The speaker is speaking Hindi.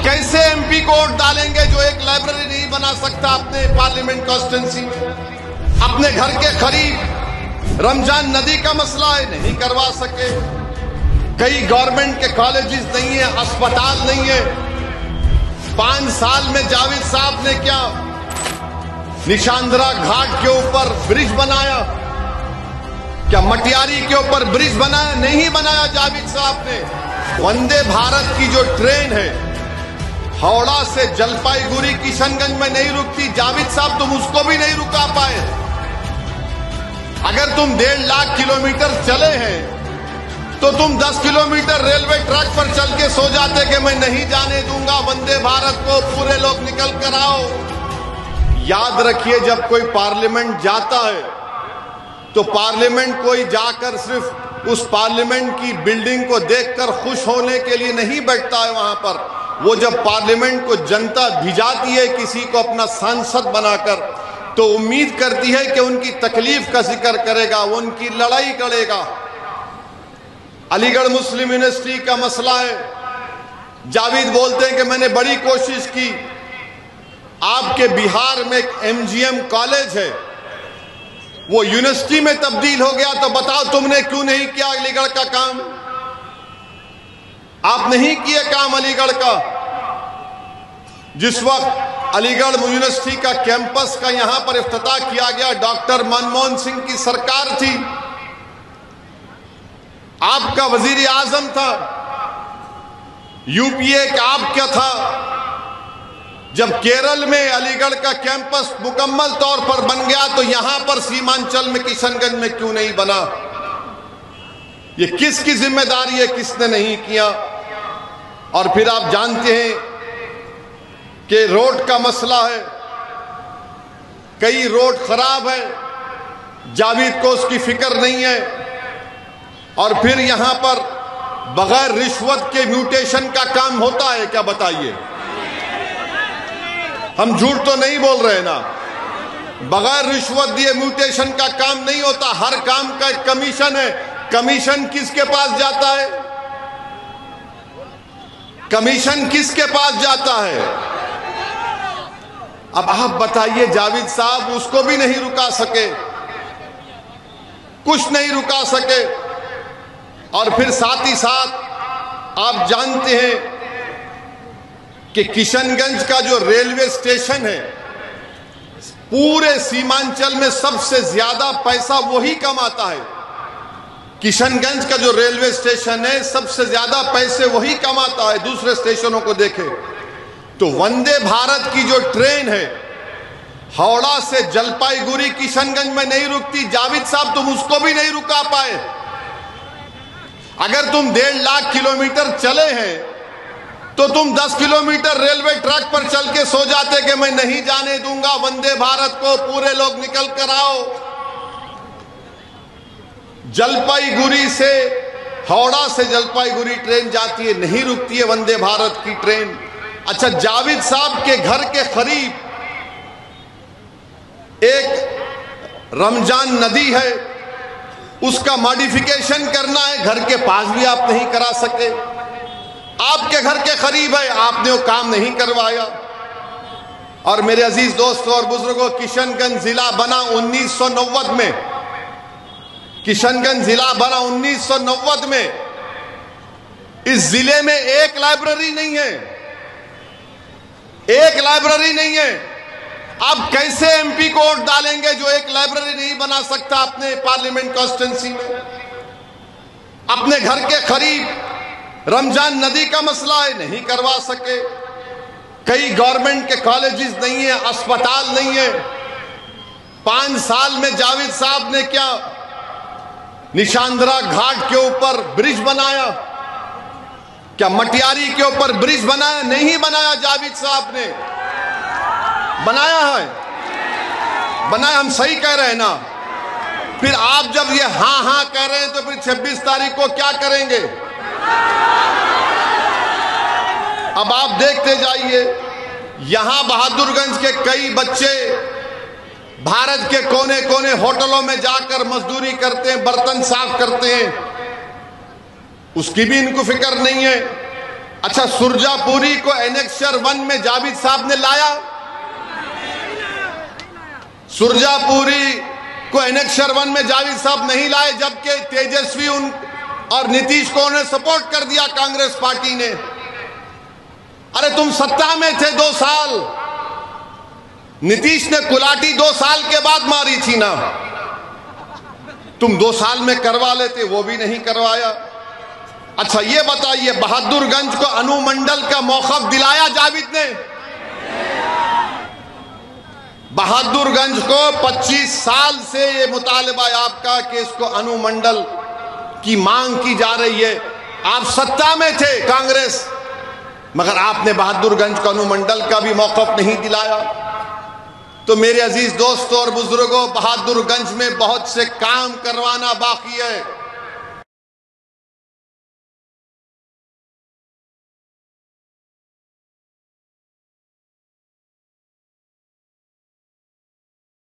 कैसे एमपी को वोट डालेंगे जो एक लाइब्रेरी नहीं बना सकता अपने पार्लियामेंट कॉन्स्टिट्यूंसी में? अपने घर के करीब रमजान नदी का मसला है, नहीं करवा सके। कई गवर्नमेंट के कॉलेजेस नहीं है, अस्पताल नहीं है। 5 साल में जावेद साहब ने क्या निशांदरा घाट के ऊपर ब्रिज बनाया? क्या मटियारी के ऊपर ब्रिज बनाया? नहीं बनाया जावेद साहब ने। वंदे भारत की जो ट्रेन है हावड़ा से जलपाईगुड़ी किशनगंज में नहीं रुकती, जावेद साहब तुम उसको भी नहीं रुका पाए। अगर तुम 1.5 लाख किलोमीटर चले हैं तो तुम 10 किलोमीटर रेलवे ट्रैक पर चल के सो जाते कि मैं नहीं जाने दूंगा वंदे भारत को, पूरे लोग निकल कर आओ। याद रखिए, जब कोई पार्लियामेंट जाता है तो पार्लियामेंट कोई जाकर सिर्फ उस पार्लियामेंट की बिल्डिंग को देखकर खुश होने के लिए नहीं बैठता है वहां पर। वो जब पार्लियामेंट को जनता भिजाती है किसी को अपना सांसद बनाकर, तो उम्मीद करती है कि उनकी तकलीफ का जिक्र करेगा, वो उनकी लड़ाई करेगा। अलीगढ़ मुस्लिम यूनिवर्सिटी का मसला है। जावेद बोलते हैं कि मैंने बड़ी कोशिश की। आपके बिहार में एक एमजीएम कॉलेज है, वो यूनिवर्सिटी में तब्दील हो गया, तो बताओ तुमने क्यों नहीं किया अलीगढ़ का काम? आप नहीं किए काम अलीगढ़ का। जिस वक्त अलीगढ़ यूनिवर्सिटी का कैंपस का यहां पर इफ्तिताह किया गया, डॉक्टर मनमोहन सिंह की सरकार थी, आपका वजीर आजम था, यूपीए का आपका था। जब केरल में अलीगढ़ का कैंपस मुकम्मल तौर पर बन गया तो यहां पर सीमांचल में किशनगंज में क्यों नहीं बना? ये किसकी जिम्मेदारी है, किसने नहीं किया? और फिर आप जानते हैं कि रोड का मसला है, कई रोड खराब है, जावेद को उसकी फिक्र नहीं है। और फिर यहां पर बगैर रिश्वत के म्यूटेशन का काम होता है क्या? बताइए, हम झूठ तो नहीं बोल रहे ना। बगैर रिश्वत दिए म्यूटेशन का काम नहीं होता। हर काम का एक कमीशन है। कमीशन किसके पास जाता है? कमीशन किसके पास जाता है? अब आप बताइए, जावेद साहब उसको भी नहीं रुका सके, कुछ नहीं रुका सके। और फिर साथ ही साथ आप जानते हैं कि किशनगंज का जो रेलवे स्टेशन है, पूरे सीमांचल में सबसे ज्यादा पैसा वही कमाता है। किशनगंज का जो रेलवे स्टेशन है, सबसे ज्यादा पैसे वही कमाता है, दूसरे स्टेशनों को देखे तो। वंदे भारत की जो ट्रेन है हावड़ा से जलपाईगुड़ी किशनगंज में नहीं रुकती, जावेद साहब तुम उसको भी नहीं रुका पाए। अगर तुम 1.5 लाख किलोमीटर चले हैं तो तुम 10 किलोमीटर रेलवे ट्रैक पर चल के सो जाते कि मैं नहीं जाने दूंगा वंदे भारत को, पूरे लोग निकल कर आओ। जलपाईगुड़ी से हावड़ा से जलपाईगुड़ी ट्रेन जाती है, नहीं रुकती है वंदे भारत की ट्रेन। अच्छा, जावेद साहब के घर के करीब एक रमजान नदी है, उसका मॉडिफिकेशन करना है, घर के पास भी आप नहीं करा सके। आपके घर के करीब है, आपने वो काम नहीं करवाया। और मेरे अजीज दोस्तों और बुजुर्गों, किशनगंज जिला बना 1990 में। किशनगंज जिला बना 1990 में। इस जिले में एक लाइब्रेरी नहीं है, एक लाइब्रेरी नहीं है। आप कैसे एमपी को वोट डालेंगे जो एक लाइब्रेरी नहीं बना सकता अपने पार्लियामेंट कॉन्स्टिट्यूंसी में? अपने घर के करीब रमजान नदी का मसला है, नहीं करवा सके। कई गवर्नमेंट के कॉलेजेस नहीं है, अस्पताल नहीं है। 5 साल में जावेद साहब ने क्या निशांदरा घाट के ऊपर ब्रिज बनाया? क्या मटियारी के ऊपर ब्रिज बनाया? नहीं बनाया। जावेद साहब ने बनाया है, बनाया। हम सही कह रहे हैं ना? फिर आप जब ये हाँ हाँ कह रहे हैं तो फिर 26 तारीख को क्या करेंगे? अब आप देखते जाइए, यहां बहादुरगंज के कई बच्चे भारत के कोने कोने होटलों में जाकर मजदूरी करते हैं, बर्तन साफ करते हैं, उसकी भी इनको फिक्र नहीं है। अच्छा, सुरजापुरी को एनेक्सर 1 में जावेद साहब ने लाया? सुरजापुरी को एनेक्सर 1 में जावेद साहब नहीं लाए, जबकि तेजस्वी और नीतीश को उन्हें सपोर्ट कर दिया कांग्रेस पार्टी ने। अरे तुम सत्ता में थे 2 साल, नीतीश ने कुलाटी 2 साल के बाद मारी थी ना, तुम 2 साल में करवा लेते, वो भी नहीं करवाया। अच्छा ये बताइए, बहादुरगंज को अनुमंडल का मौक़िफ़ दिलाया जावेद ने? बहादुरगंज को 25 साल से ये मुतालबा है आपका कि इसको अनुमंडल की मांग की जा रही है। आप सत्ता में थे कांग्रेस, मगर आपने बहादुरगंज को अनुमंडल का भी मौक़िफ़ नहीं दिलाया। तो मेरे अजीज दोस्तों और बुजुर्गों, बहादुरगंज में बहुत से काम करवाना बाकी है।